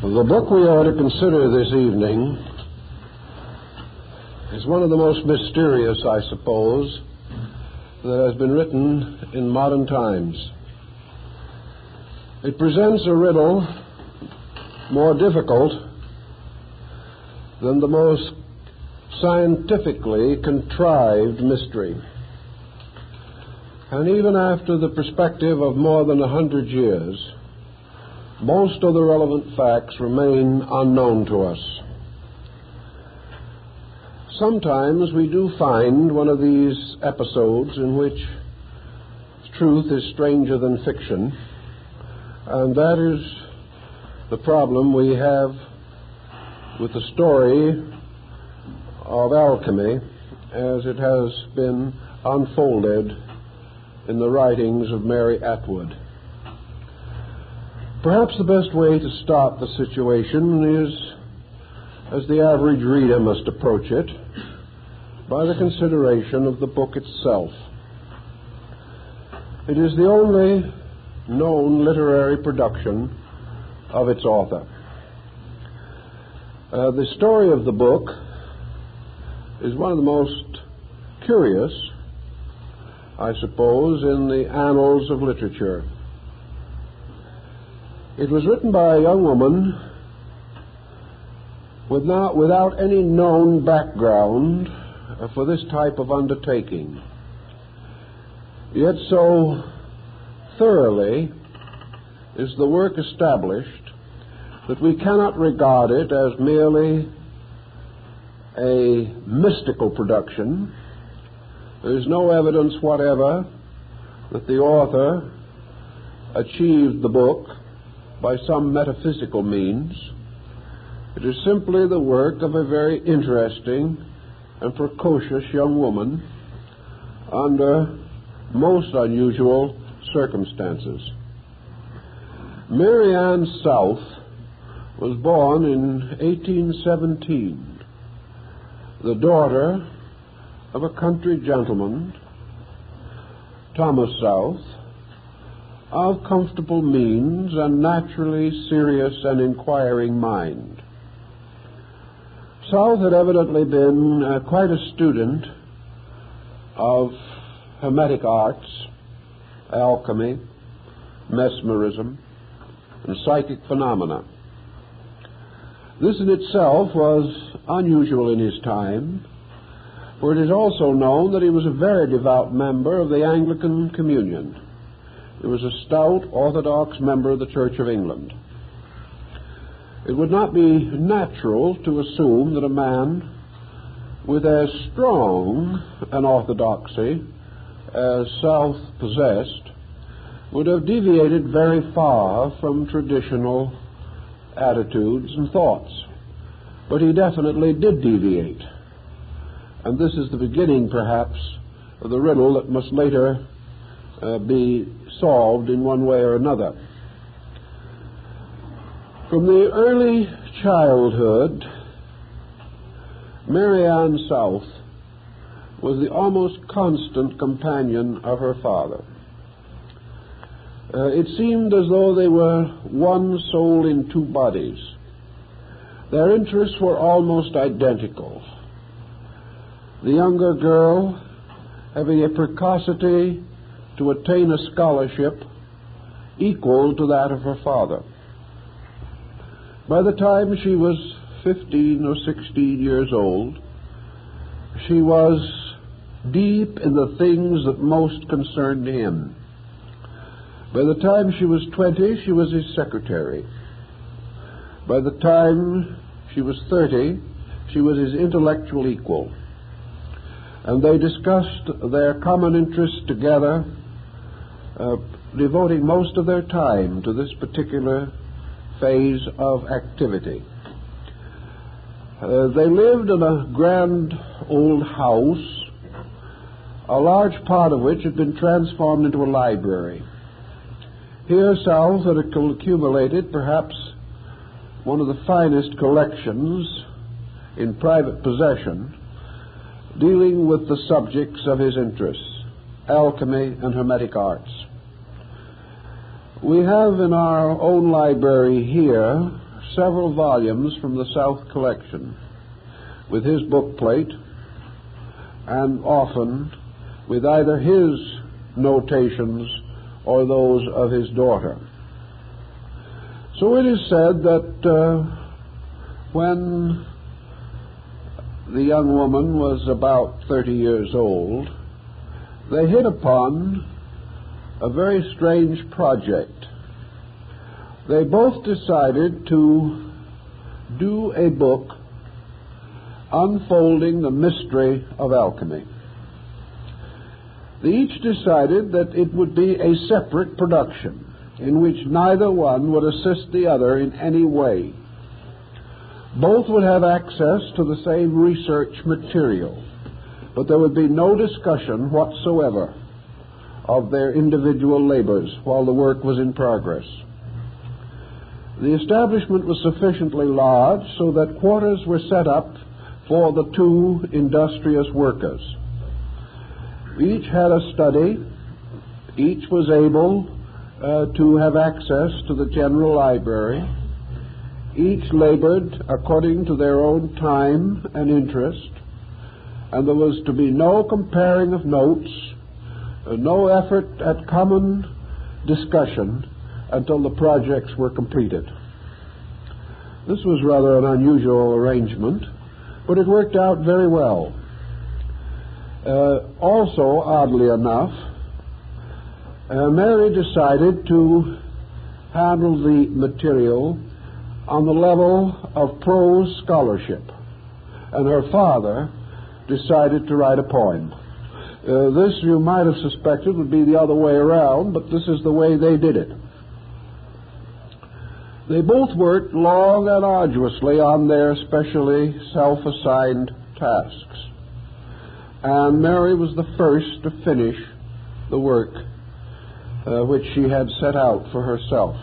The book we are to consider this evening is one of the most mysterious, I suppose, that has been written in modern times. It presents a riddle more difficult than the most scientifically contrived mystery. And even after the perspective of more than 100 years, most of the relevant facts remain unknown to us. Sometimes we do find one of these episodes in which truth is stranger than fiction, and that is the problem we have with the story of alchemy as it has been unfolded in the writings of Mary Atwood. Perhaps the best way to start the situation is, as the average reader must approach it, by the consideration of the book itself. It is the only known literary production of its author. The story of the book is one of the most curious, I suppose, in the annals of literature. It was written by a young woman without any known background for this type of undertaking. Yet so thoroughly is the work established that we cannot regard it as merely a mystical production. There is no evidence whatever that the author achieved the book by some metaphysical means. It is simply the work of a very interesting and precocious young woman under most unusual circumstances. Mary Ann South was born in 1817, the daughter of a country gentleman, Thomas South, of comfortable means and naturally serious and inquiring mind. South had evidently been quite a student of Hermetic arts, alchemy, mesmerism, and psychic phenomena. This in itself was unusual in his time, for it is also known that he was a very devout member of the Anglican Communion. He was a stout, orthodox member of the Church of England. It would not be natural to assume that a man with as strong an orthodoxy as South possessed would have deviated very far from traditional attitudes and thoughts. But he definitely did deviate. And this is the beginning, perhaps, of the riddle that must later be solved in one way or another. From the early childhood, Mary Ann South was the almost constant companion of her father. It seemed as though they were one soul in two bodies. Their interests were almost identical. The younger girl having a precocity to attain a scholarship equal to that of her father. By the time she was 15 or 16 years old, she was deep in the things that most concerned him. By the time she was 20, she was his secretary. By the time she was 30, she was his intellectual equal. And they discussed their common interests together, devoting most of their time to this particular phase of activity. They lived in a grand old house, a large part of which had been transformed into a library. Here South had accumulated perhaps one of the finest collections in private possession dealing with the subjects of his interests, alchemy and Hermetic arts. We have in our own library here several volumes from the South collection with his bookplate, and often with either his notations or those of his daughter. So it is said that when the young woman was about 30 years old, they hit upon a very strange project. They both decided to do a book unfolding the mystery of alchemy. They each decided that it would be a separate production in which neither one would assist the other in any way. Both would have access to the same research material, but there would be no discussion whatsoever of their individual labors while the work was in progress. The establishment was sufficiently large so that quarters were set up for the two industrious workers. Each had a study. Each was able to have access to the general library. Each labored according to their own time and interest, and there was to be no comparing of notes, no effort at common discussion until the projects were completed. This was rather an unusual arrangement, but it worked out very well. Also, oddly enough, Mary decided to handle the material on the level of prose scholarship, and her father decided to write a poem. This, you might have suspected, would be the other way around, but this is the way they did it. They both worked long and arduously on their specially self-assigned tasks, and Mary was the first to finish the work which she had set out for herself.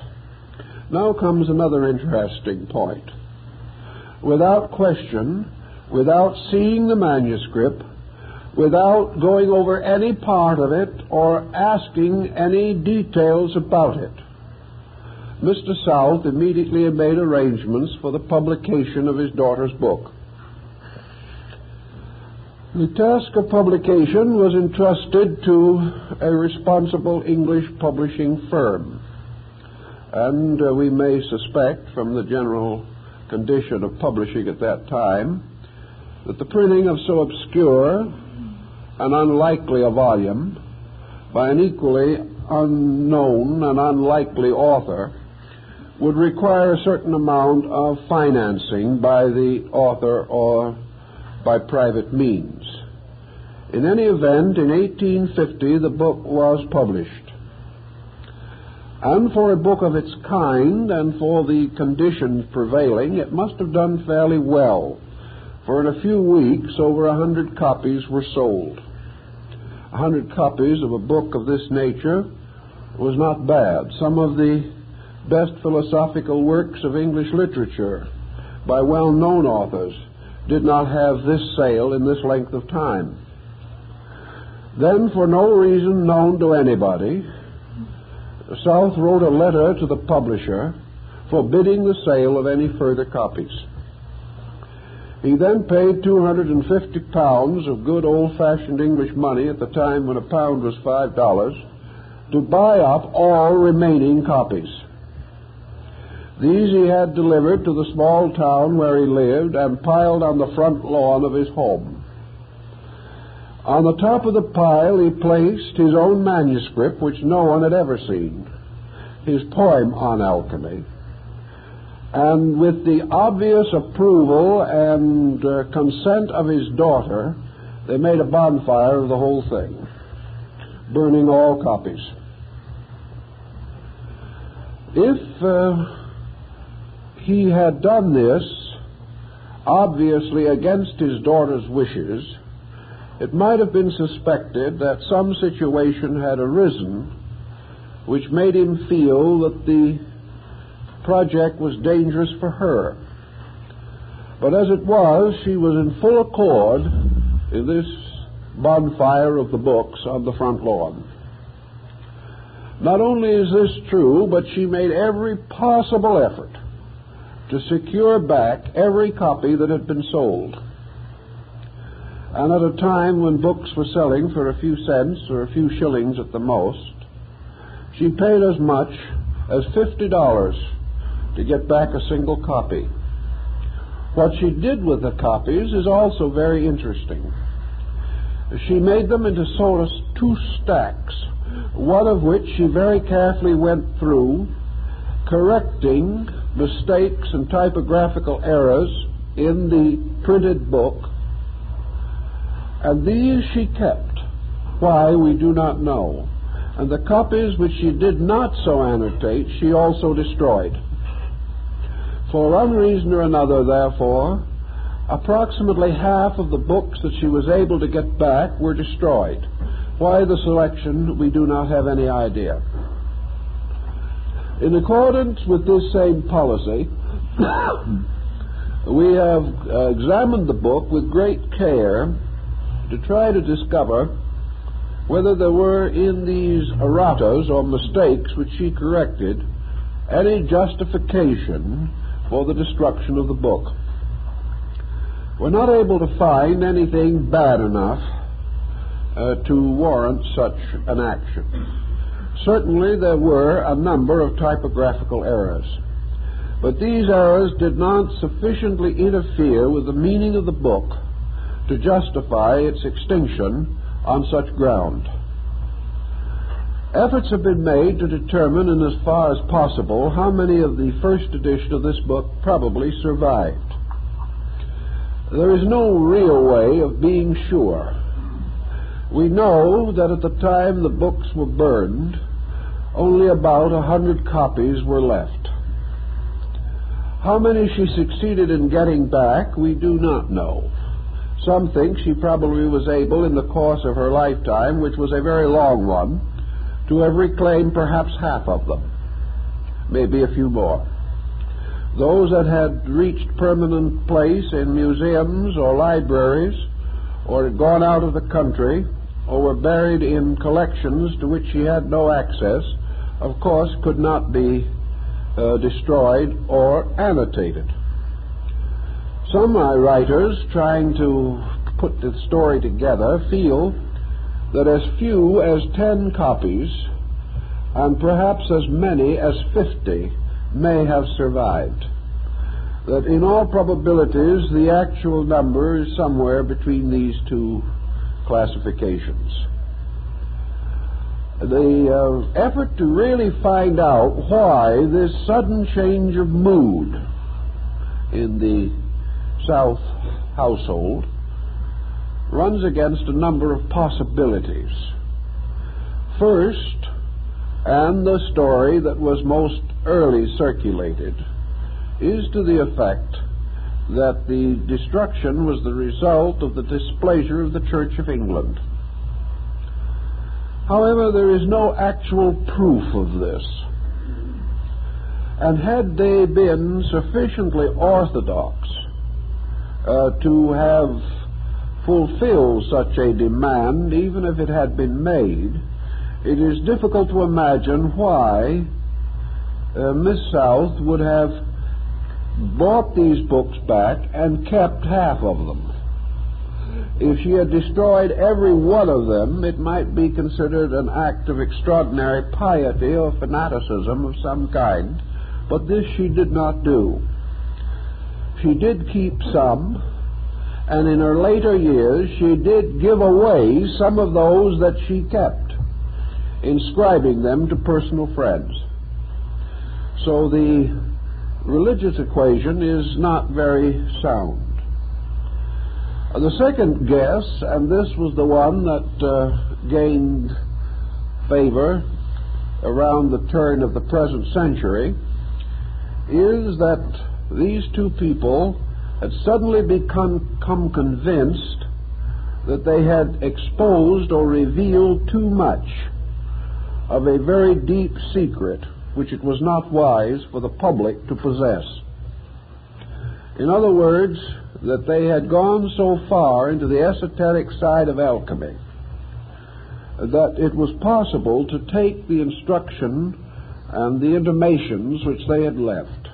Now comes another interesting point. Without question, without seeing the manuscript, without going over any part of it or asking any details about it, Mr. South immediately made arrangements for the publication of his daughter's book. The task of publication was entrusted to a responsible English publishing firm, and we may suspect from the general condition of publishing at that time that the printing of so obscure and unlikely a volume by an equally unknown and unlikely author would require a certain amount of financing by the author or by private means. In any event, in 1850 the book was published. And for a book of its kind and for the conditions prevailing, it must have done fairly well, for in a few weeks over 100 copies were sold. 100 copies of a book of this nature was not bad. Some of the best philosophical works of English literature by well-known authors did not have this sale in this length of time. Then, for no reason known to anybody, South wrote a letter to the publisher forbidding the sale of any further copies. He then paid £250 of good old-fashioned English money at the time when a pound was $5 to buy up all remaining copies. These he had delivered to the small town where he lived and piled on the front lawn of his home. On the top of the pile he placed his own manuscript, which no one had ever seen, his poem on alchemy. And with the obvious approval and consent of his daughter, they made a bonfire of the whole thing, burning all copies. If he had done this, obviously against his daughter's wishes, it might have been suspected that some situation had arisen which made him feel that the project was dangerous for her. But as it was, she was in full accord in this bonfire of the books on the front lawn. Not only is this true, but she made every possible effort to secure back every copy that had been sold. And at a time when books were selling for a few cents or a few shillings at the most, she paid as much as $50 to get back a single copy. What she did with the copies is also very interesting. She made them into sort of two stacks, one of which she very carefully went through, correcting mistakes and typographical errors in the printed book, and these she kept. Why, we do not know. And the copies which she did not so annotate, she also destroyed. For one reason or another, therefore, approximately half of the books that she was able to get back were destroyed. Why the selection, we do not have any idea. In accordance with this same policy, we have examined the book with great care to try to discover whether there were in these erratas or mistakes which she corrected any justification for the destruction of the book. We're not able to find anything bad enough to warrant such an action. Certainly there were a number of typographical errors, but these errors did not sufficiently interfere with the meaning of the book to justify its extinction on such ground. Efforts have been made to determine, in as far as possible, how many of the first edition of this book probably survived. There is no real way of being sure. We know that at the time the books were burned, only about 100 copies were left. How many she succeeded in getting back, we do not know. Some think she probably was able, in the course of her lifetime, which was a very long one, to have reclaimed perhaps half of them, maybe a few more. Those that had reached permanent place in museums or libraries, or had gone out of the country, or were buried in collections to which she had no access, of course could not be destroyed or annotated. Some writers, trying to put the story together, feel that as few as 10 copies, and perhaps as many as 50, may have survived. That in all probabilities the actual number is somewhere between these two classifications. The effort to really find out why this sudden change of mood in the South household runs against a number of possibilities. First, and the story that was most early circulated, is to the effect that the destruction was the result of the displeasure of the Church of England. However, there is no actual proof of this. And had they been sufficiently orthodox to have fulfilled such a demand, even if it had been made, it is difficult to imagine why Miss South would have bought these books back and kept half of them. If she had destroyed every one of them, it might be considered an act of extraordinary piety or fanaticism of some kind, but this she did not do. She did keep some, and in her later years she did give away some of those that she kept, inscribing them to personal friends. So the religious equation is not very sound. The second guess, and this was the one that gained favor around the turn of the present century, is that these two people had suddenly become convinced that they had exposed or revealed too much of a very deep secret which it was not wise for the public to possess. In other words, that they had gone so far into the esoteric side of alchemy that it was possible to take the instruction and the intimations which they had left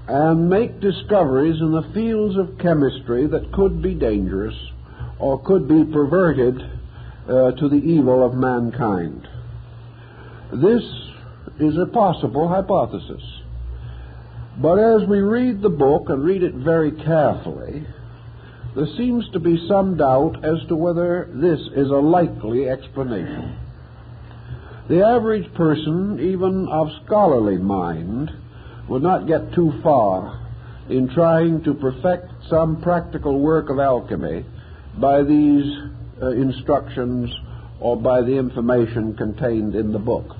and make discoveries in the fields of chemistry that could be dangerous or could be perverted to the evil of mankind. This is a possible hypothesis. But as we read the book and read it very carefully, there seems to be some doubt as to whether this is a likely explanation. The average person, even of scholarly mind, would not get too far in trying to perfect some practical work of alchemy by these instructions or by the information contained in the book.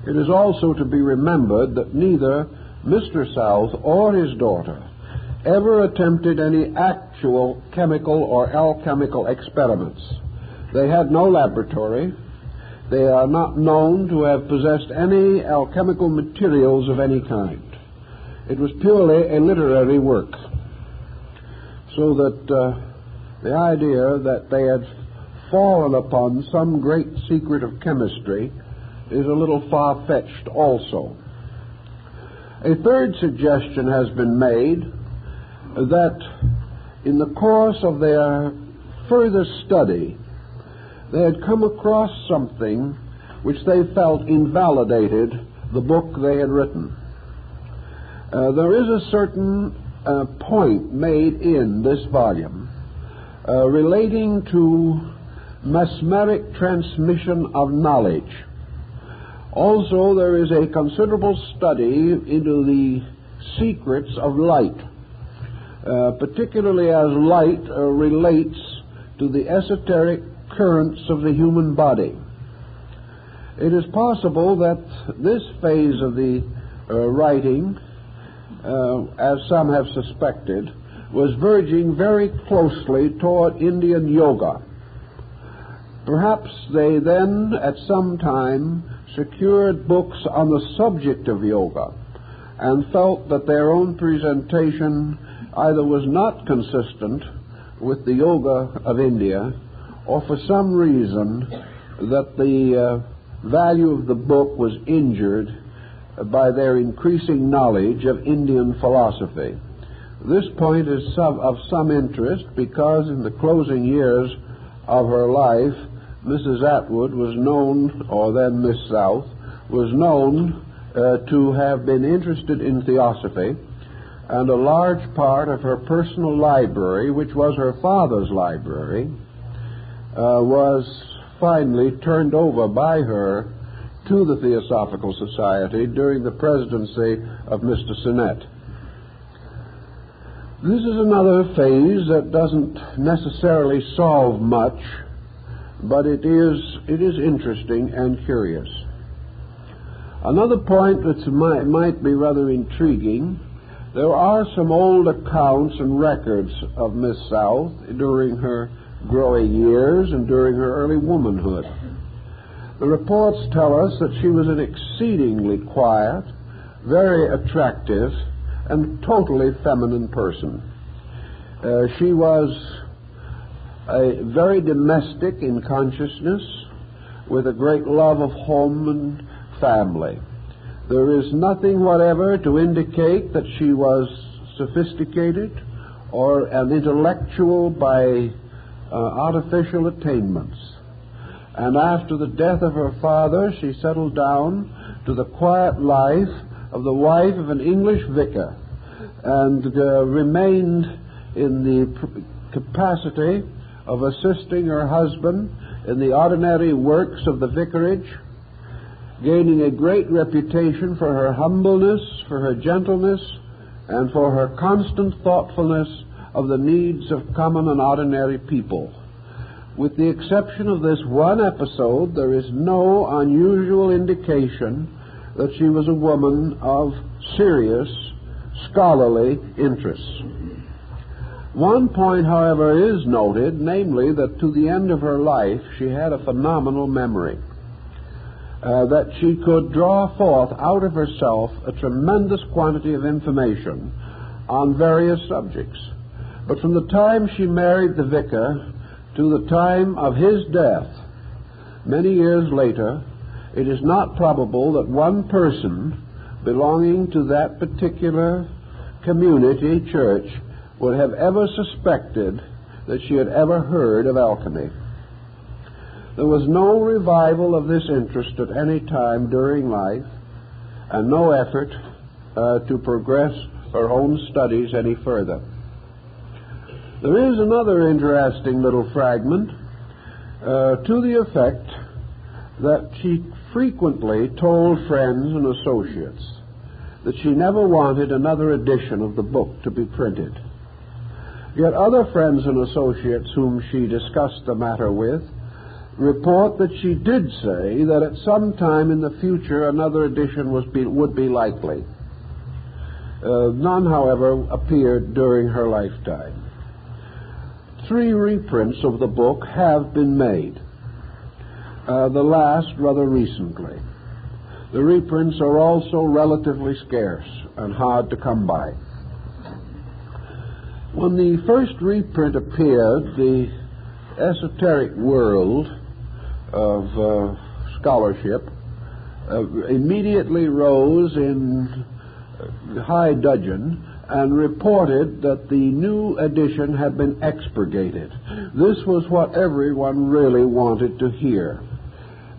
It is also to be remembered that neither Mr. South or his daughter ever attempted any actual chemical or alchemical experiments. They had no laboratory. They are not known to have possessed any alchemical materials of any kind. It was purely a literary work. So that the idea that they had fallen upon some great secret of chemistry is a little far-fetched also. A third suggestion has been made that in the course of their further study, they had come across something which they felt invalidated the book they had written. There is a certain point made in this volume relating to mesmeric transmission of knowledge. Also, there is a considerable study into the secrets of light, particularly as light relates to the esoteric currents of the human body. It is possible that this phase of the writing, as some have suspected, was verging very closely toward Indian yoga. Perhaps they then, at some time, secured books on the subject of yoga and felt that their own presentation either was not consistent with the yoga of India, or for some reason that the value of the book was injured by their increasing knowledge of Indian philosophy. This point is of some interest because in the closing years of her life, Mrs. Atwood was known, or then Miss South, was known to have been interested in theosophy, and a large part of her personal library, which was her father's library, was finally turned over by her to the Theosophical Society during the presidency of Mr. Sinnett. This is another phase that doesn't necessarily solve much, but it is interesting and curious. Another point that might be rather intriguing, there are some old accounts and records of Miss South during her growing years and during her early womanhood. The reports tell us that she was an exceedingly quiet, very attractive, and totally feminine person. She was very domestic in consciousness, with a great love of home and family. There is nothing whatever to indicate that she was sophisticated or an intellectual by artificial attainments. And after the death of her father, she settled down to the quiet life of the wife of an English vicar and remained in the capacity of assisting her husband in the ordinary works of the vicarage, gaining a great reputation for her humbleness, for her gentleness, and for her constant thoughtfulness of the needs of common and ordinary people. With the exception of this one episode, there is no unusual indication that she was a woman of serious scholarly interests. One point, however, is noted, namely that to the end of her life she had a phenomenal memory, that she could draw forth out of herself a tremendous quantity of information on various subjects. But from the time she married the vicar to the time of his death, many years later, it is not probable that one person belonging to that particular community, church, would have ever suspected that she had ever heard of alchemy. There was no revival of this interest at any time during life, and no effort to progress her own studies any further. There is another interesting little fragment to the effect that she frequently told friends and associates that she never wanted another edition of the book to be printed. Yet other friends and associates whom she discussed the matter with report that she did say that at some time in the future another edition would be likely. None, however, appeared during her lifetime. 3 reprints of the book have been made, the last rather recently. The reprints are also relatively scarce and hard to come by. When the first reprint appeared, the esoteric world of scholarship immediately rose in high dudgeon and reported that the new edition had been expurgated. This was what everyone really wanted to hear,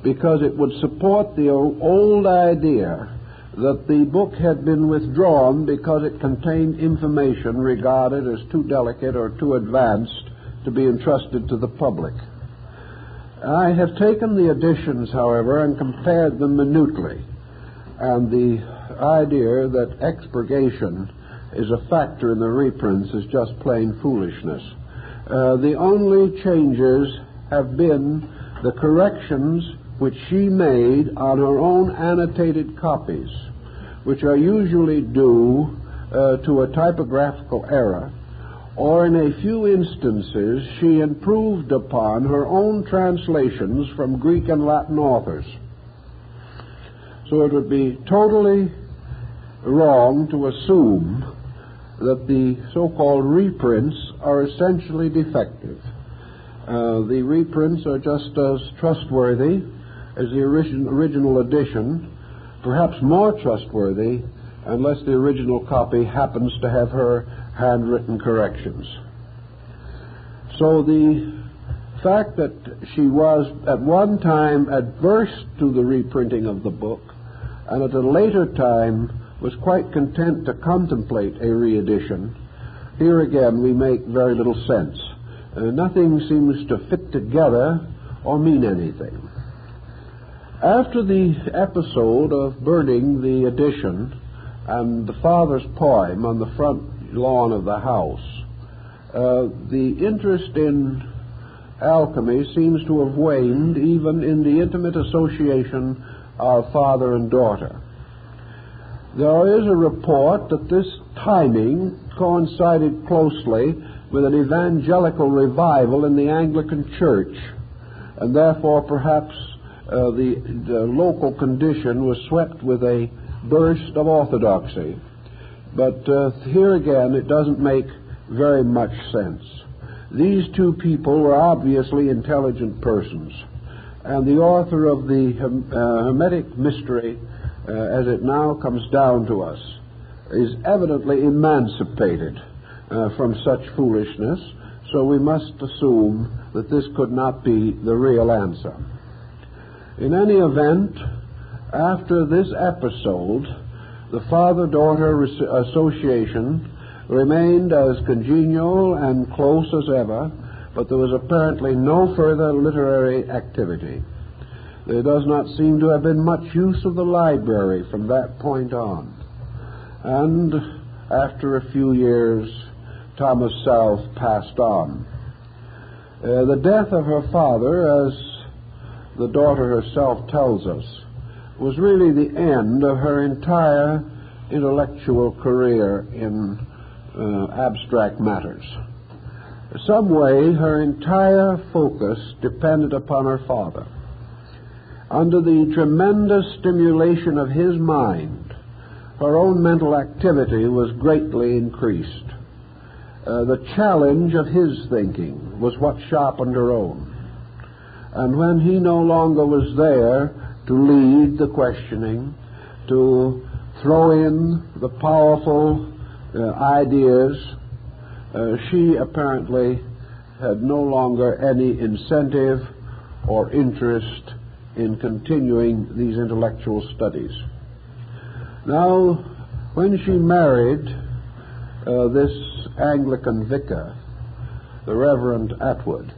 because it would support the old idea that the book had been withdrawn because it contained information regarded as too delicate or too advanced to be entrusted to the public. I have taken the editions, however, and compared them minutely, and the idea that expurgation is a factor in the reprints is just plain foolishness. The only changes have been the corrections which she made on her own annotated copies, which are usually due to a typographical error, or in a few instances she improved upon her own translations from Greek and Latin authors. So it would be totally wrong to assume that the so-called reprints are essentially defective. The reprints are just as trustworthy as the original edition, perhaps more trustworthy unless the original copy happens to have her handwritten corrections. So the fact that she was at one time adverse to the reprinting of the book, and at a later time was quite content to contemplate a reedition, here again we make very little sense. Nothing seems to fit together or mean anything. After the episode of burning the edition and the father's poem on the front lawn of the house, the interest in alchemy seems to have waned even in the intimate association of father and daughter. There is a report that this timing coincided closely with an evangelical revival in the Anglican Church, and therefore perhaps the local condition was swept with a burst of orthodoxy. But here again it doesn't make very much sense. These two people were obviously intelligent persons, and the author of the Hermetic mystery, as it now comes down to us, is evidently emancipated from such foolishness, so we must assume that this could not be the real answer. In any event, after this episode, the father-daughter association remained as congenial and close as ever, but there was apparently no further literary activity. There does not seem to have been much use of the library from that point on. And after a few years, Thomas South passed on. The death of her father, as the daughter herself tells us, was really the end of her entire intellectual career in abstract matters. Some way, her entire focus depended upon her father. Under the tremendous stimulation of his mind, her own mental activity was greatly increased. The challenge of his thinking was what sharpened her own. And when he no longer was there to lead the questioning, to throw in the powerful ideas, she apparently had no longer any incentive or interest in continuing these intellectual studies. Now, when she married this Anglican vicar, the Reverend Atwood,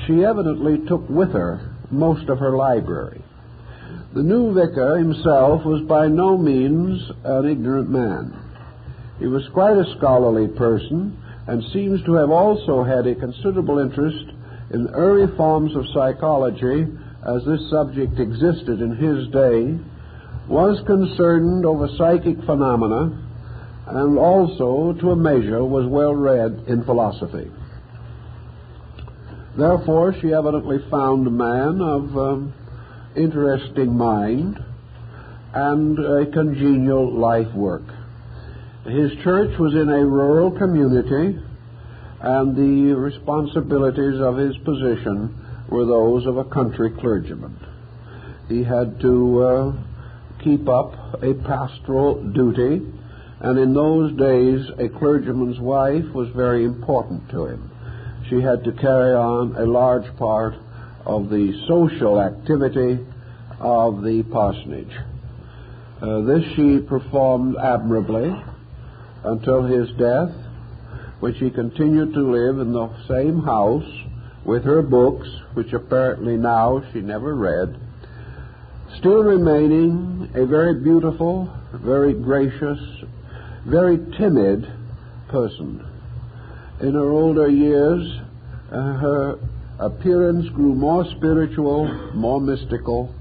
she evidently took with her most of her library. The new vicar himself was by no means an ignorant man. He was quite a scholarly person and seems to have also had a considerable interest in the early forms of psychology as this subject existed in his day, was concerned over psychic phenomena, and also, to a measure, was well read in philosophy. Therefore, she evidently found a man of interesting mind and a congenial life work. His church was in a rural community, and the responsibilities of his position were those of a country clergyman. He had to keep up a pastoral duty, and in those days a clergyman's wife was very important to him. She had to carry on a large part of the social activity of the parsonage. This she performed admirably until his death, when she continued to live in the same house with her books, which apparently now she never read, still remaining a very beautiful, very gracious, very timid person. In her older years, her appearance grew more spiritual, more mystical,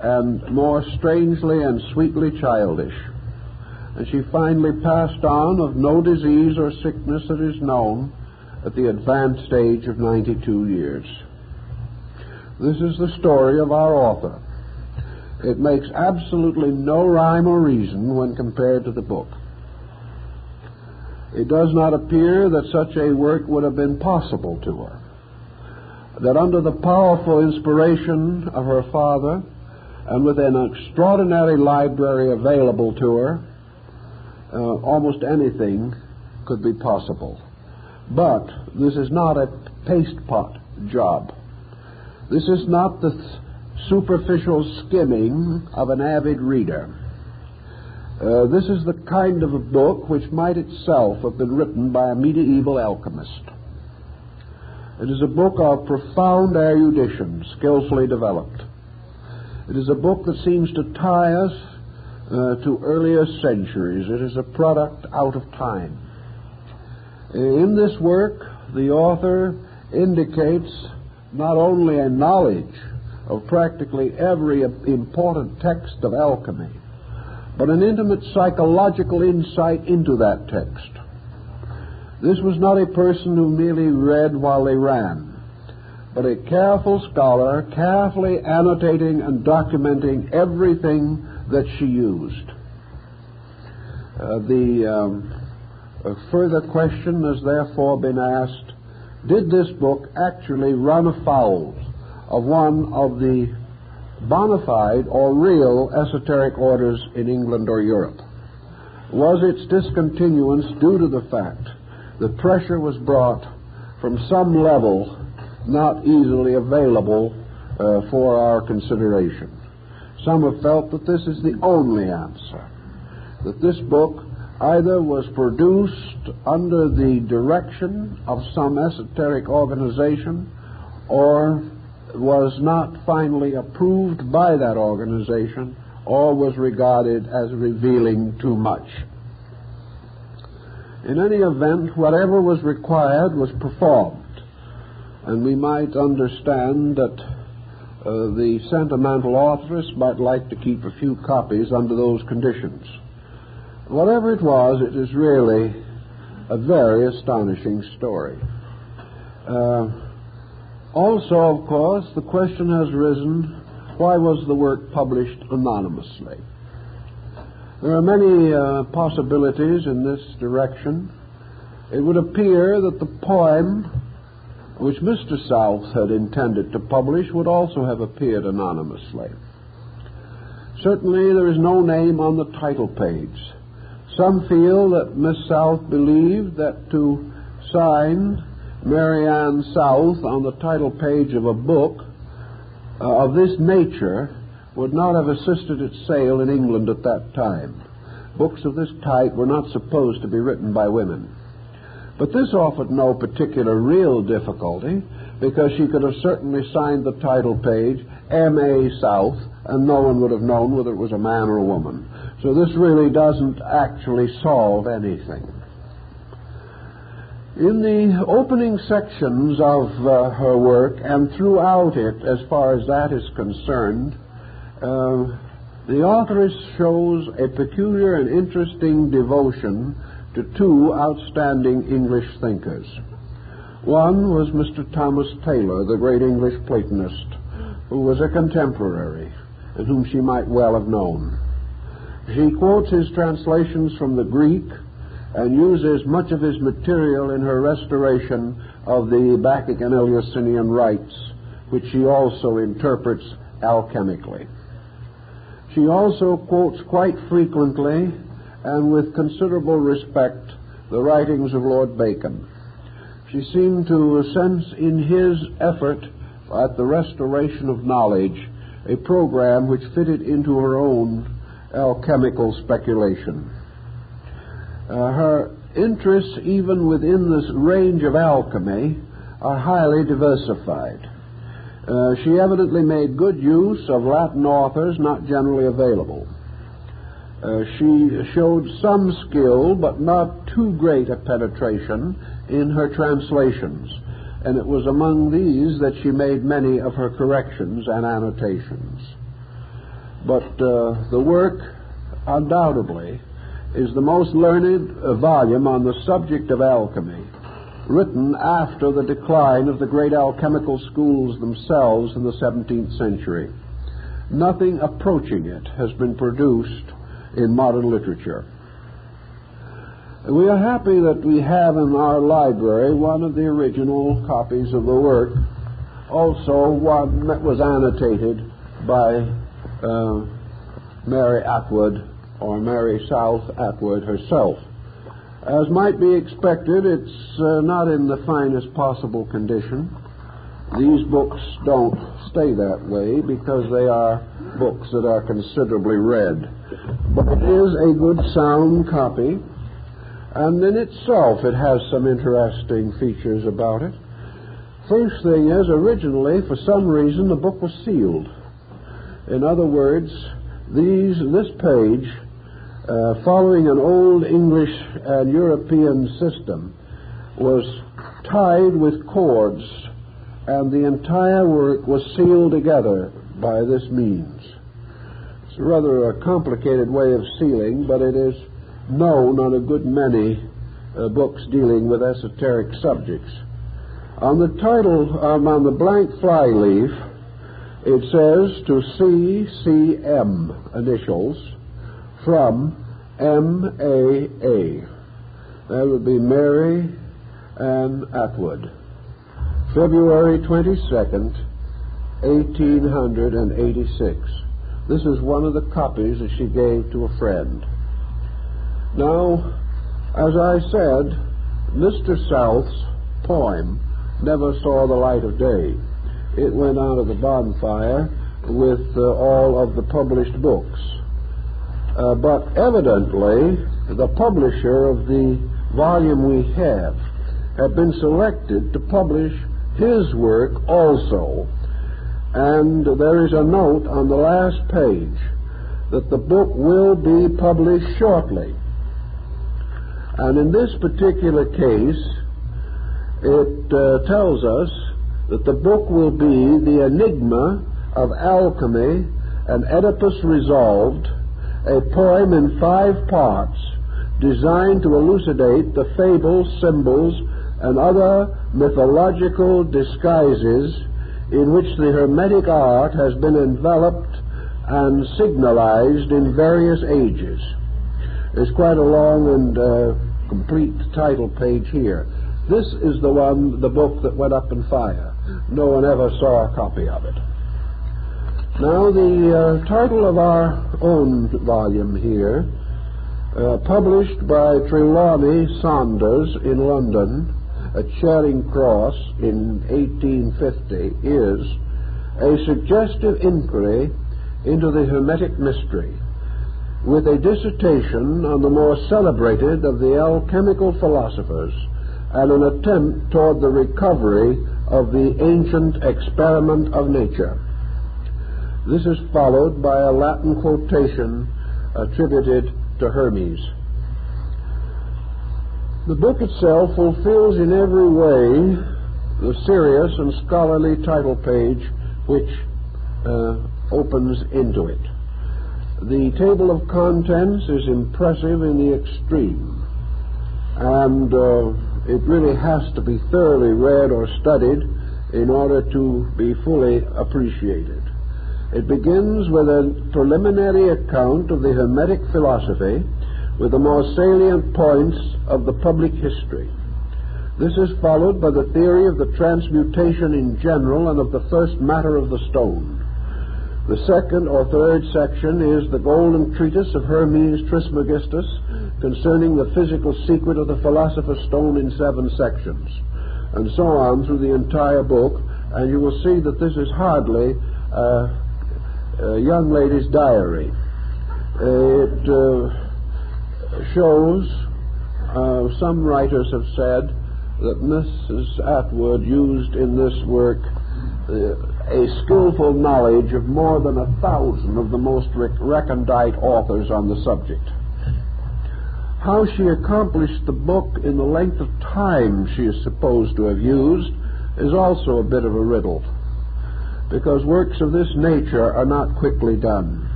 and more strangely and sweetly childish. And she finally passed on of no disease or sickness that is known at the advanced age of 92 years. This is the story of our author. It makes absolutely no rhyme or reason when compared to the book. It does not appear that such a work would have been possible to her, that under the powerful inspiration of her father and with an extraordinary library available to her, almost anything could be possible. But this is not a paste pot job. This is not the superficial skimming of an avid reader. This is the kind of a book which might itself have been written by a medieval alchemist. It is a book of profound erudition, skillfully developed. It is a book that seems to tie us to earlier centuries. It is a product out of time. In this work, the author indicates not only a knowledge of practically every important text of alchemy, but an intimate psychological insight into that text. This was not a person who merely read while they ran, but a careful scholar, carefully annotating and documenting everything that she used. A further question has therefore been asked, did this book actually run afoul of one of the bona fide or real esoteric orders in England or Europe? Was its discontinuance due to the fact that pressure was brought from some level not easily available for our consideration? Some have felt that this is the only answer, that this book either was produced under the direction of some esoteric organization or was not finally approved by that organization or was regarded as revealing too much. In any event, whatever was required was performed, and we might understand that the sentimental authoress might like to keep a few copies under those conditions. Whatever it was, it is really a very astonishing story. Also, of course, the question has risen, why was the work published anonymously? There are many possibilities in this direction. It would appear that the poem which Mr. South had intended to publish would also have appeared anonymously. Certainly there is no name on the title page. Some feel that Miss South believed that to sign Mary Ann South on the title page of a book of this nature would not have assisted its sale in England at that time. Books of this type were not supposed to be written by women. But this offered no particular real difficulty, because she could have certainly signed the title page M.A. South, and no one would have known whether it was a man or a woman. So this really doesn't actually solve anything. In the opening sections of her work, and throughout it, as far as that is concerned, the authoress shows a peculiar and interesting devotion to two outstanding English thinkers. One was Mr. Thomas Taylor, the great English Platonist, who was a contemporary and whom she might well have known. She quotes his translations from the Greek and uses much of his material in her restoration of the Bacchic and Eleusinian rites, which she also interprets alchemically. She also quotes quite frequently and with considerable respect the writings of Lord Bacon. She seemed to sense in his effort at the restoration of knowledge a program which fitted into her own alchemical speculation. Her interests, even within this range of alchemy, are highly diversified. She evidently made good use of Latin authors not generally available. She showed some skill, but not too great a penetration in her translations, and it was among these that she made many of her corrections and annotations. But the work, undoubtedly, is the most learned volume on the subject of alchemy, written after the decline of the great alchemical schools themselves in the 17th century. Nothing approaching it has been produced in modern literature. We are happy that we have in our library one of the original copies of the work, also one that was annotated by Mary Atwood, or Mary South Atwood herself. As might be expected, it's not in the finest possible condition. These books don't stay that way because they are books that are considerably read. But it is a good sound copy, and in itself it has some interesting features about it. First thing is, originally, for some reason, the book was sealed. In other words, this page, following an old English and European system, was tied with cords, and the entire work was sealed together by this means. It's rather a complicated way of sealing, but it is known on a good many books dealing with esoteric subjects. On the title, on the blank flyleaf, it says to CCM initials from MAA. That would be Mary Ann Atwood. February 22nd, 1886. This is one of the copies that she gave to a friend. Now, as I said, Mr. South's poem never saw the light of day. It went out of the bonfire with all of the published books. But evidently, the publisher of the volume we have had been selected to publish his work also. And there is a note on the last page that the book will be published shortly. And in this particular case, it tells us that the book will be The Enigma of Alchemy and Oedipus Resolved, a poem in 5 parts designed to elucidate the fables, symbols, and other mythological disguises in which the Hermetic art has been enveloped and signalized in various ages. There's quite a long and complete title page here. This is the book that went up in fire. No one ever saw a copy of it. Now, the title of our own volume here, published by Trelawney Saunders in London at Charing Cross in 1850, is A Suggestive Inquiry into the Hermetic Mystery, with a dissertation on the more celebrated of the alchemical philosophers and an attempt toward the recovery of the ancient experiment of nature. This is followed by a Latin quotation attributed to Hermes. The book itself fulfills in every way the serious and scholarly title page which opens into it. The table of contents is impressive in the extreme, and it really has to be thoroughly read or studied in order to be fully appreciated. It begins with a preliminary account of the Hermetic philosophy with the more salient points of the public history. This is followed by the theory of the transmutation in general and of the first matter of the stone. The second or third section is the golden treatise of Hermes Trismegistus concerning the physical secret of the philosopher's stone in 7 sections, and so on through the entire book, and you will see that this is hardly a young lady's diary. It shows, some writers have said, that Mrs. Atwood used in this work a skillful knowledge of more than 1,000 of the most recondite authors on the subject. How she accomplished the book in the length of time she is supposed to have used is also a bit of a riddle, because works of this nature are not quickly done.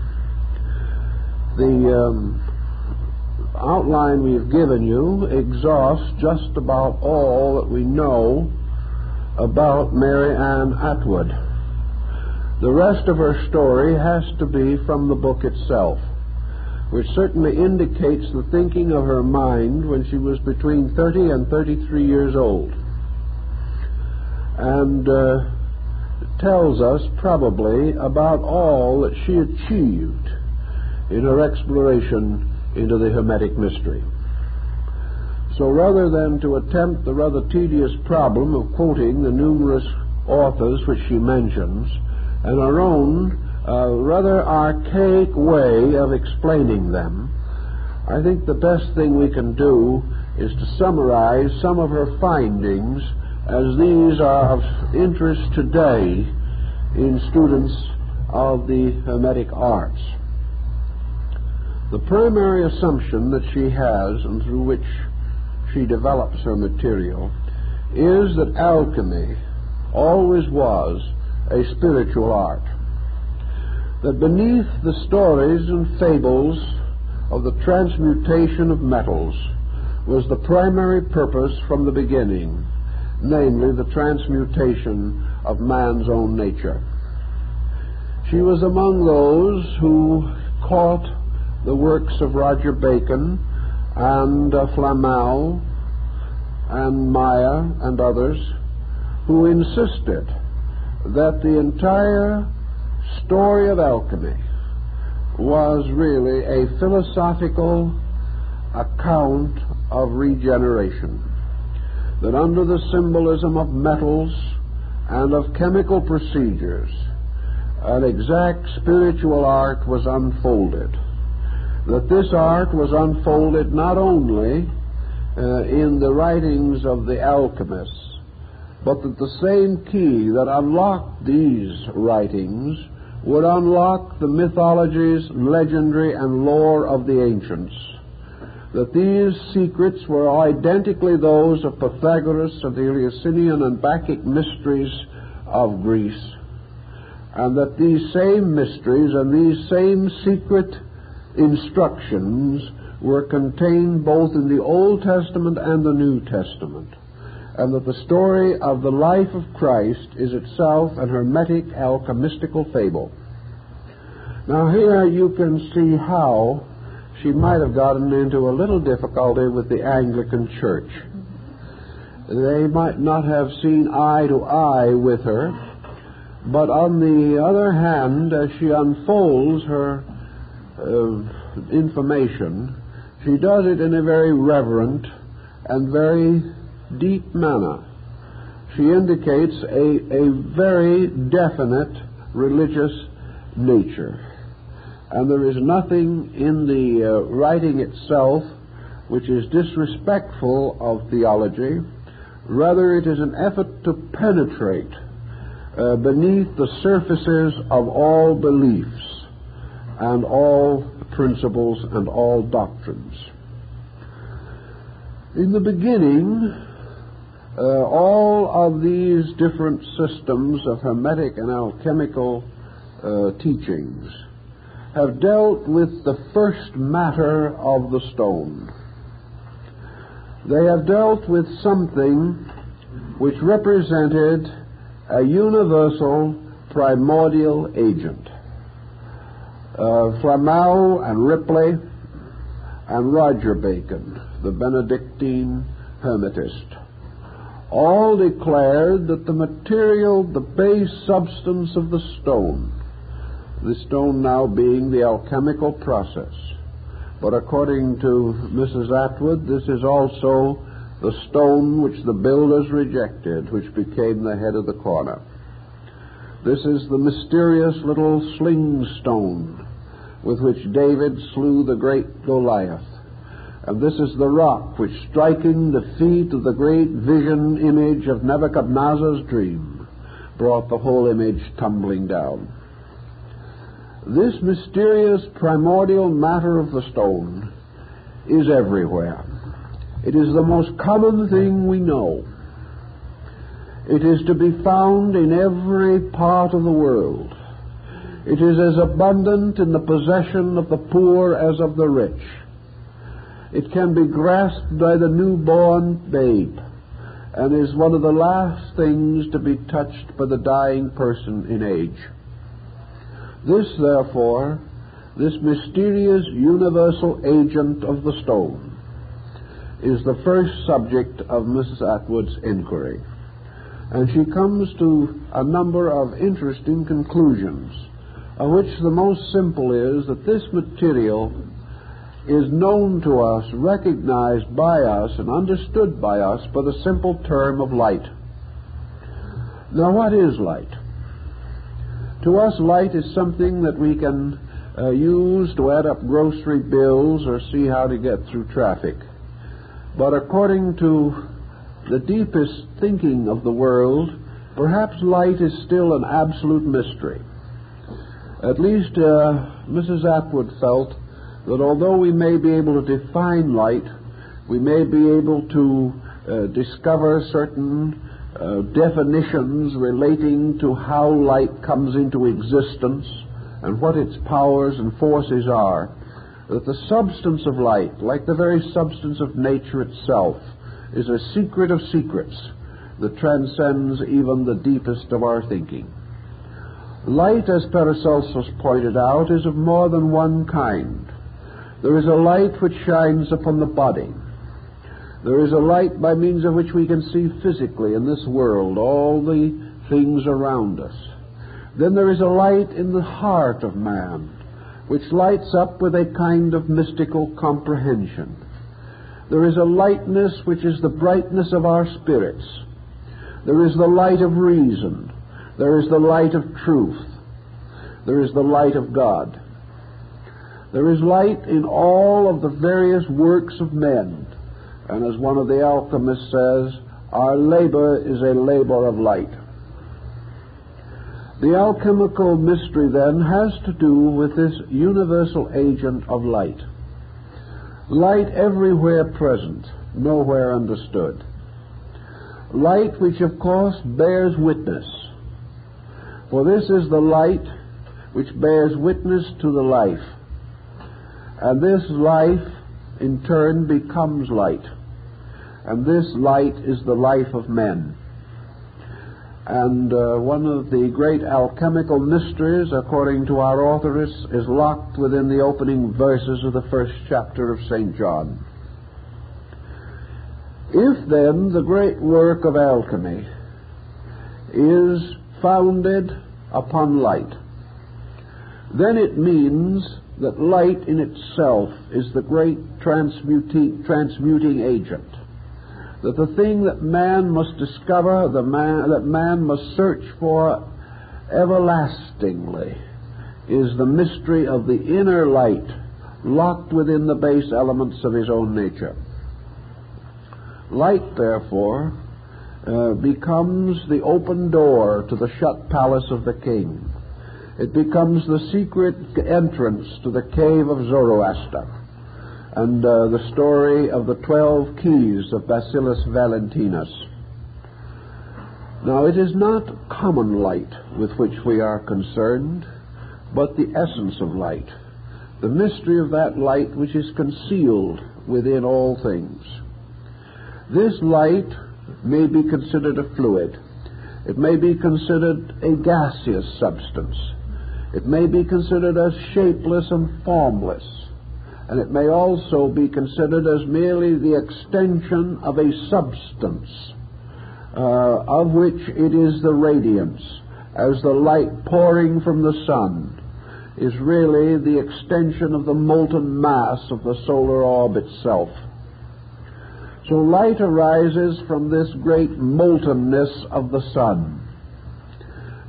The outline we've given you exhausts just about all that we know about Mary Ann Atwood. The rest of her story has to be from the book itself, which certainly indicates the thinking of her mind when she was between 30 and 33 years old, and tells us probably about all that she achieved in her exploration into the Hermetic mystery. So rather than to attempt the rather tedious problem of quoting the numerous authors which she mentions, and her own rather archaic way of explaining them, I think the best thing we can do is to summarize some of her findings, as these are of interest today in students of the Hermetic arts. The primary assumption that she has, and through which she develops her material, is that alchemy always was a spiritual art. That beneath the stories and fables of the transmutation of metals was the primary purpose from the beginning, namely the transmutation of man's own nature. She was among those who caught the works of Roger Bacon and Flamel and Maya and others, who insisted that the entire story of alchemy was really a philosophical account of regeneration, that under the symbolism of metals and of chemical procedures, an exact spiritual art was unfolded. That this art was unfolded not only in the writings of the alchemists, but that the same key that unlocked these writings would unlock the mythologies, legendary, and lore of the ancients. That these secrets were identically those of Pythagoras and the Eleusinian and Bacchic mysteries of Greece, and that these same mysteries and these same secret instructions were contained both in the Old Testament and the New Testament, and that the story of the life of Christ is itself an hermetic alchemistical fable. Now here you can see how she might have gotten into a little difficulty with the Anglican Church. They might not have seen eye to eye with her, But on the other hand, as she unfolds her information, she does it in a very reverent and very deep manner. She indicates a very definite religious nature. And there is nothing in the writing itself which is disrespectful of theology. Rather, it is an effort to penetrate beneath the surfaces of all beliefs and all principles and all doctrines. In the beginning, all of these different systems of Hermetic and alchemical teachings have dealt with the first matter of the stone. They have dealt with something which represented a universal primordial agent. Flamel and Ripley and Roger Bacon, the Benedictine Hermetist, all declared that the material, the base substance of the stone now being the alchemical process, but according to Mrs. Atwood, this is also the stone which the builders rejected, which became the head of the corner. This is the mysterious little sling stone with which David slew the great Goliath. And this is the rock which, striking the feet of the great vision image of Nebuchadnezzar's dream, brought the whole image tumbling down. This mysterious primordial matter of the stone is everywhere. It is the most common thing we know. It is to be found in every part of the world. It is as abundant in the possession of the poor as of the rich. It can be grasped by the newborn babe and is one of the last things to be touched by the dying person in age. This, therefore, this mysterious universal agent of the stone is the first subject of Mrs. Atwood's inquiry. And she comes to a number of interesting conclusions, of which the most simple is that this material is known to us, recognized by us, and understood by us by the simple term of light. Now, what is light? To us, light is something that we can use to add up grocery bills or see how to get through traffic. But according to the deepest thinking of the world, perhaps light is still an absolute mystery. At least Mrs. Atwood felt that although we may be able to define light, we may be able to discover certain definitions relating to how light comes into existence and what its powers and forces are, that the substance of light, like the very substance of nature itself, is a secret of secrets that transcends even the deepest of our thinking. Light, as Paracelsus pointed out, is of more than one kind. There is a light which shines upon the body. There is a light by means of which we can see physically in this world all the things around us. Then there is a light in the heart of man, which lights up with a kind of mystical comprehension. There is a lightness which is the brightness of our spirits. There is the light of reason. There is the light of truth. There is the light of God. There is light in all of the various works of men. And as one of the alchemists says, our labor is a labor of light. The alchemical mystery, then, has to do with this universal agent of light. Light everywhere present, nowhere understood. Light which, of course, bears witness. For this is the light which bears witness to the life. And this life, in turn, becomes light. And this light is the life of men. And one of the great alchemical mysteries, according to our authoress, is locked within the opening verses of the first chapter of St. John. If, then, the great work of alchemy is founded upon light, then it means that light in itself is the great transmuting agent. That the thing that man must discover, that man must search for everlastingly, is the mystery of the inner light locked within the base elements of his own nature. Light, therefore, becomes the open door to the shut palace of the king. It becomes the secret entrance to the cave of Zoroaster, and the story of the 12 keys of Bacillus Valentinus. Now, it is not common light with which we are concerned, but the essence of light, the mystery of that light which is concealed within all things. This light may be considered a fluid. It may be considered a gaseous substance. It may be considered as shapeless and formless. And it may also be considered as merely the extension of a substance of which it is the radiance, as the light pouring from the sun is really the extension of the molten mass of the solar orb itself. So light arises from this great moltenness of the sun.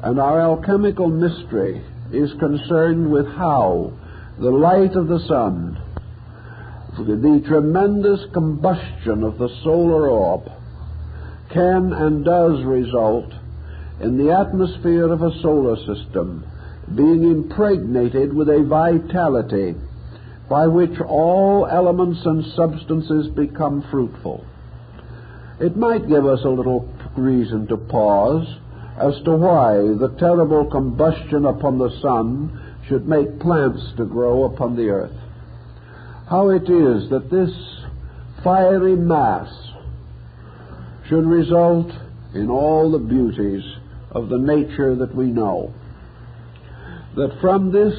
And our alchemical mystery is concerned with how the light of the sun, the tremendous combustion of the solar orb, can and does result in the atmosphere of a solar system being impregnated with a vitality by which all elements and substances become fruitful. It might give us a little reason to pause as to why the terrible combustion upon the sun should make plants to grow upon the earth. How it is that this fiery mass should result in all the beauties of the nature that we know. That from this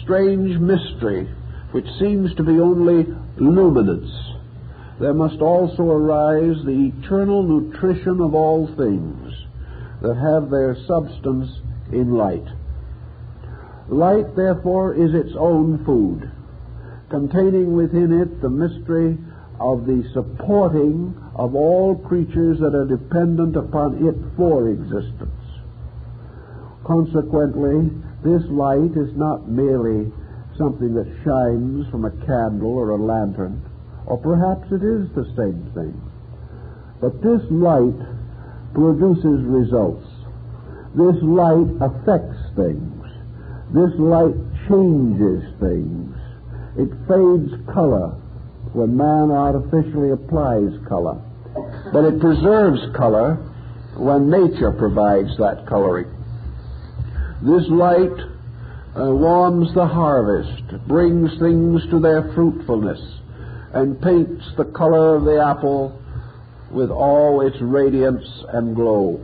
strange mystery, which seems to be only luminance, there must also arise the eternal nutrition of all things that have their substance in light. Light, therefore, is its own food, containing within it the mystery of the supporting of all creatures that are dependent upon it for existence. Consequently, this light is not merely something that shines from a candle or a lantern, or perhaps it is the same thing. But this light produces results. This light affects things. This light changes things. It fades color when man artificially applies color. But it preserves color when nature provides that coloring. This light warms the harvest, brings things to their fruitfulness, and paints the color of the apple with all its radiance and glow.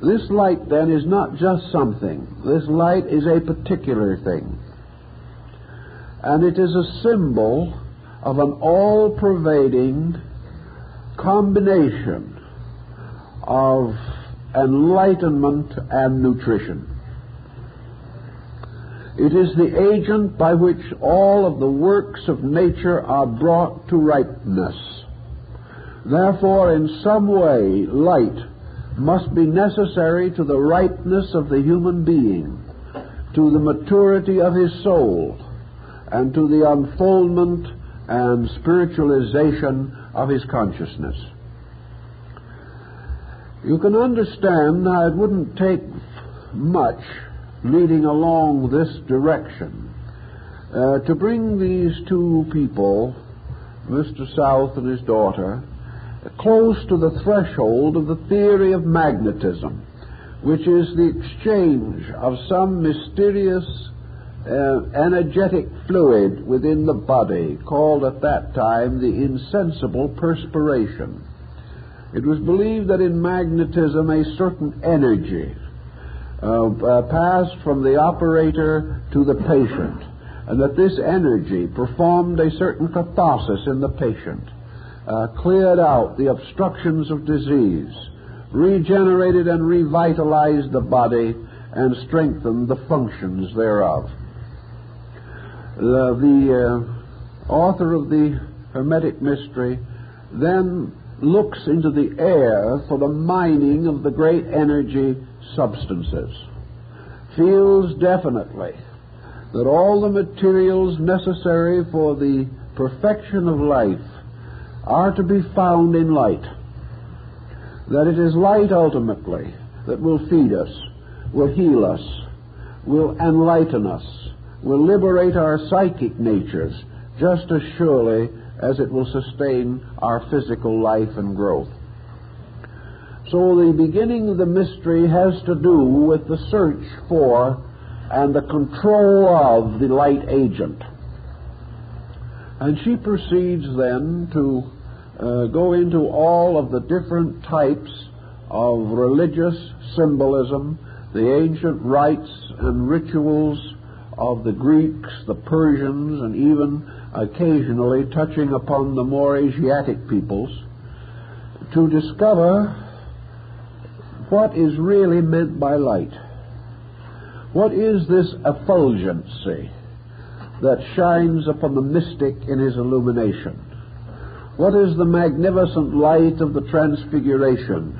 This light, then, is not just something. This light is a particular thing. And it is a symbol of an all-pervading combination of enlightenment and nutrition. It is the agent by which all of the works of nature are brought to ripeness. Therefore, in some way, light must be necessary to the ripeness of the human being, to the maturity of his soul, and to the unfoldment and spiritualization of his consciousness. You can understand how it wouldn't take much leading along this direction to bring these two people, Mr. South and his daughter, close to the threshold of the theory of magnetism, which is the exchange of some mysterious energetic fluid within the body, called at that time the insensible perspiration. It was believed that in magnetism a certain energy passed from the operator to the patient, and that this energy performed a certain catharsis in the patient, cleared out the obstructions of disease, regenerated and revitalized the body, and strengthen the functions thereof. The author of the Hermetic mystery then looks into the air for the mining of the great energy substances, feels definitely that all the materials necessary for the perfection of life are to be found in light, that it is light ultimately that will feed us, will heal us, will enlighten us, will liberate our psychic natures just as surely as it will sustain our physical life and growth. So the beginning of the mystery has to do with the search for and the control of the light agent. And she proceeds then to go into all of the different types of religious symbolism, the ancient rites and rituals of the Greeks, the Persians, and even occasionally touching upon the more Asiatic peoples, to discover what is really meant by light. What is this effulgency that shines upon the mystic in his illumination? What is the magnificent light of the transfiguration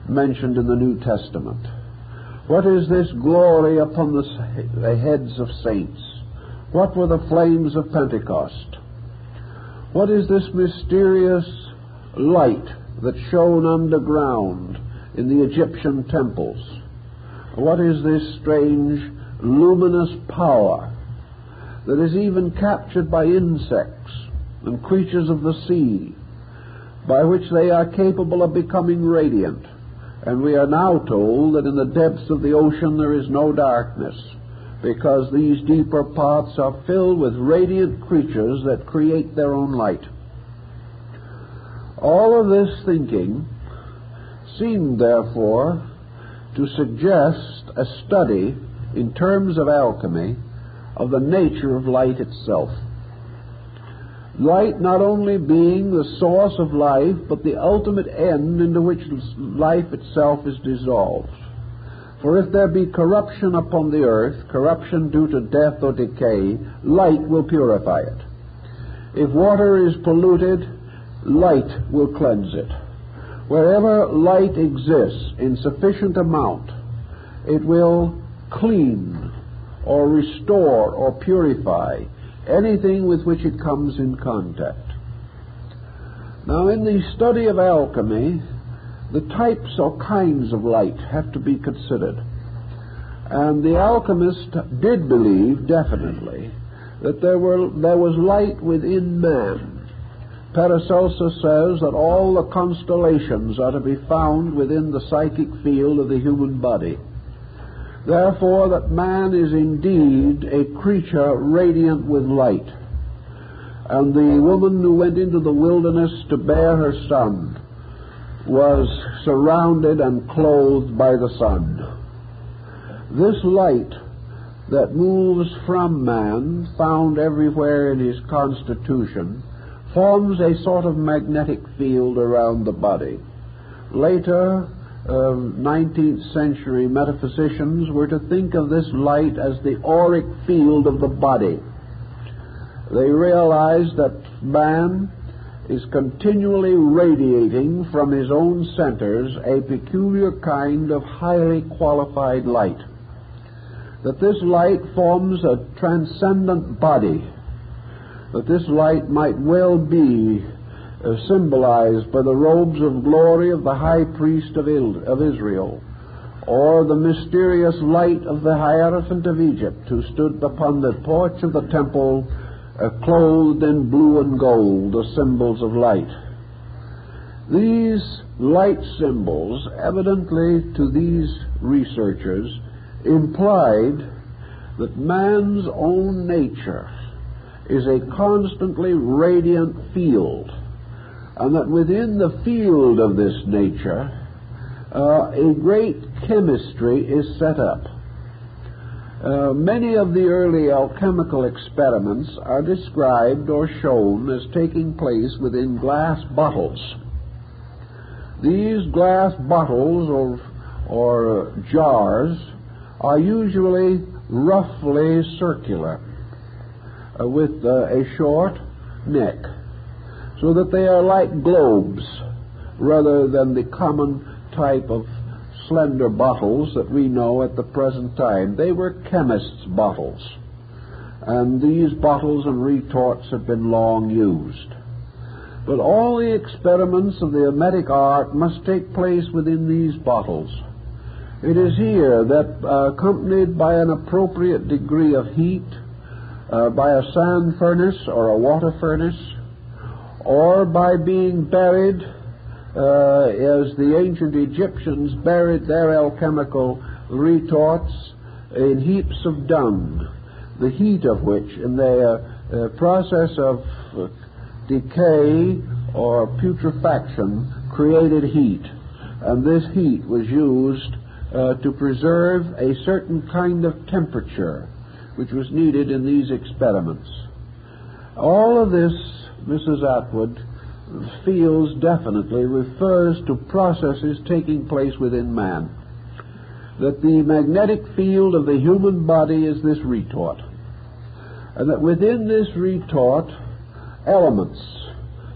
mentioned in the New Testament? What is this glory upon the heads of saints? What were the flames of Pentecost? What is this mysterious light that shone underground in the Egyptian temples? What is this strange luminous power that is even captured by insects and creatures of the sea, by which they are capable of becoming radiant? And we are now told that in the depths of the ocean there is no darkness, because these deeper parts are filled with radiant creatures that create their own light. All of this thinking seemed, therefore, to suggest a study in terms of alchemy of the nature of light itself. Light not only being the source of life, but the ultimate end into which life itself is dissolved. For if there be corruption upon the earth, corruption due to death or decay, light will purify it. If water is polluted, light will cleanse it. Wherever light exists in sufficient amount, it will clean or restore or purify anything with which it comes in contact. Now, in the study of alchemy, the types or kinds of light have to be considered. And the alchemist did believe, definitely, that there was light within man. Paracelsus says that all the constellations are to be found within the psychic field of the human body. Therefore, that man is indeed a creature radiant with light. And the woman who went into the wilderness to bear her son was surrounded and clothed by the sun. This light that moves from man, found everywhere in his constitution, forms a sort of magnetic field around the body. Later, 19th century metaphysicians were to think of this light as the auric field of the body. They realized that man is continually radiating from his own centers a peculiar kind of highly qualified light. That this light forms a transcendent body. That this light might well be symbolized by the robes of glory of the high priest of Israel, or the mysterious light of the Hierophant of Egypt, who stood upon the porch of the temple clothed in blue and gold, the symbols of light. These light symbols, evidently to these researchers, implied that man's own nature is a constantly radiant field, and that within the field of this nature a great chemistry is set up. Many of the early alchemical experiments are described or shown as taking place within glass bottles. These glass bottles or jars are usually roughly circular, with a short neck, so that they are like globes rather than the common type of slender bottles that we know at the present time. They were chemists' bottles, and these bottles and retorts have been long used. But all the experiments of the Hermetic art must take place within these bottles. It is here that, accompanied by an appropriate degree of heat, by a sand furnace or a water furnace, or by being buried, as the ancient Egyptians buried their alchemical retorts in heaps of dung, the heat of which, in their process of decay or putrefaction, created heat. And this heat was used to preserve a certain kind of temperature which was needed in these experiments. All of this, Mrs. Atwood feels definitely refers to processes taking place within man. That the magnetic field of the human body is this retort, and that within this retort, elements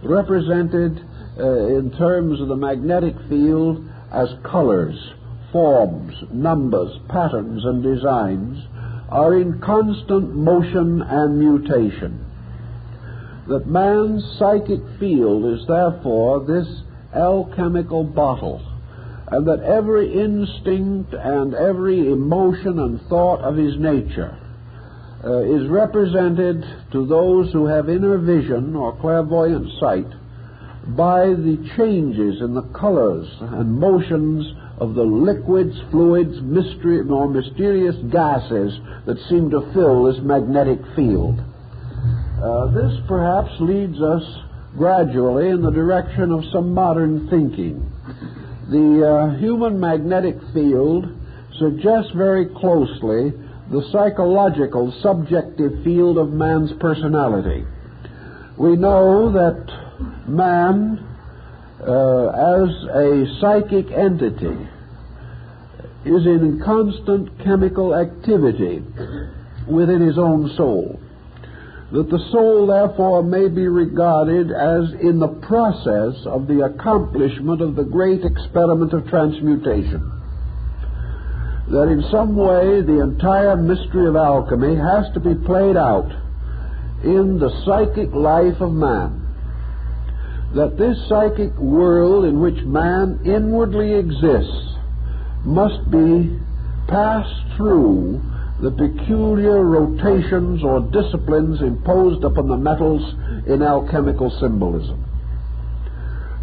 represented in terms of the magnetic field as colors, forms, numbers, patterns, and designs are in constant motion and mutation. That man's psychic field is therefore this alchemical bottle, and that every instinct and every emotion and thought of his nature is represented to those who have inner vision or clairvoyant sight by the changes in the colors and motions of the liquids, fluids, mysterious gases that seem to fill this magnetic field. This perhaps leads us gradually in the direction of some modern thinking. The human magnetic field suggests very closely the psychological, subjective field of man's personality. We know that man, as a psychic entity, is in constant chemical activity within his own soul. That the soul, therefore, may be regarded as in the process of the accomplishment of the great experiment of transmutation. That in some way the entire mystery of alchemy has to be played out in the psychic life of man. That this psychic world in which man inwardly exists must be passed through the peculiar rotations or disciplines imposed upon the metals in alchemical symbolism.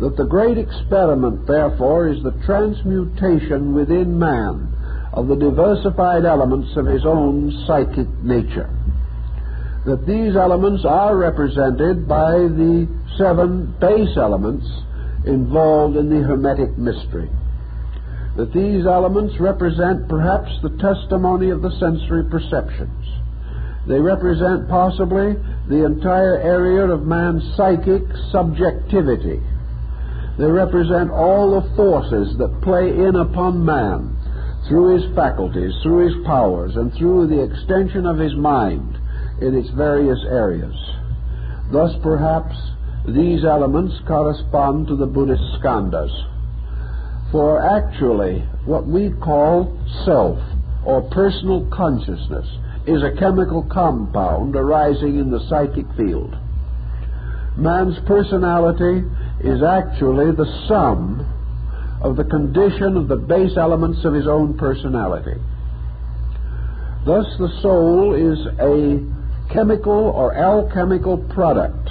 That the great experiment, therefore, is the transmutation within man of the diversified elements of his own psychic nature. That these elements are represented by the 7 base elements involved in the Hermetic mystery. That these elements represent perhaps the testimony of the sensory perceptions. They represent possibly the entire area of man's psychic subjectivity. They represent all the forces that play in upon man through his faculties, through his powers, and through the extension of his mind in its various areas. Thus, perhaps, these elements correspond to the Buddhist skandhas. For actually, what we call self, or personal consciousness, is a chemical compound arising in the psychic field. Man's personality is actually the sum of the condition of the base elements of his own personality. Thus, the soul is a chemical or alchemical product.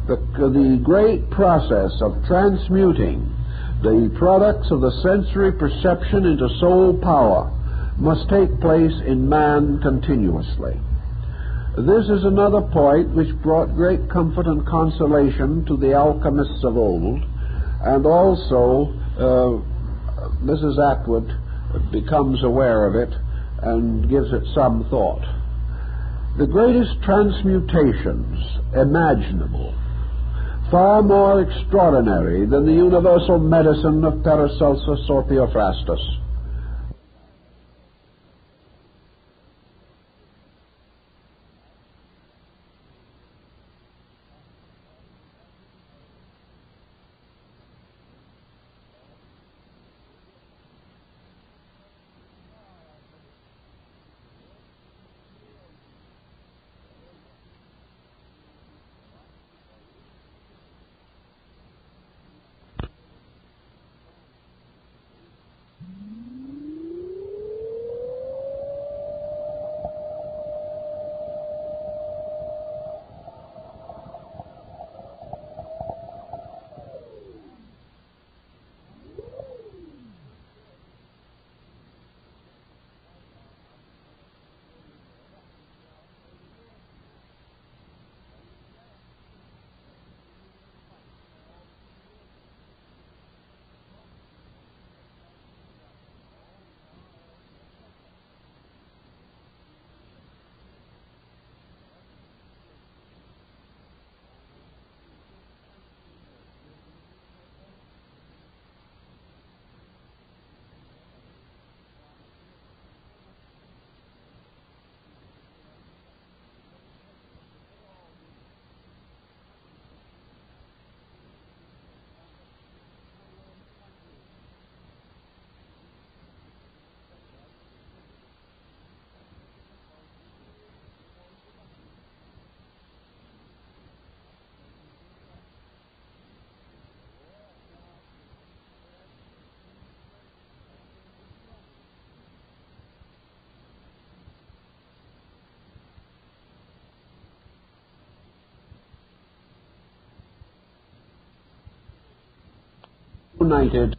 The great process of transmuting the products of the sensory perception into soul power must take place in man continuously. This is another point which brought great comfort and consolation to the alchemists of old, and also Mrs. Atwood becomes aware of it and gives it some thought. The greatest transmutations imaginable, far more extraordinary than the universal medicine of Paracelsus or Theophrastus, United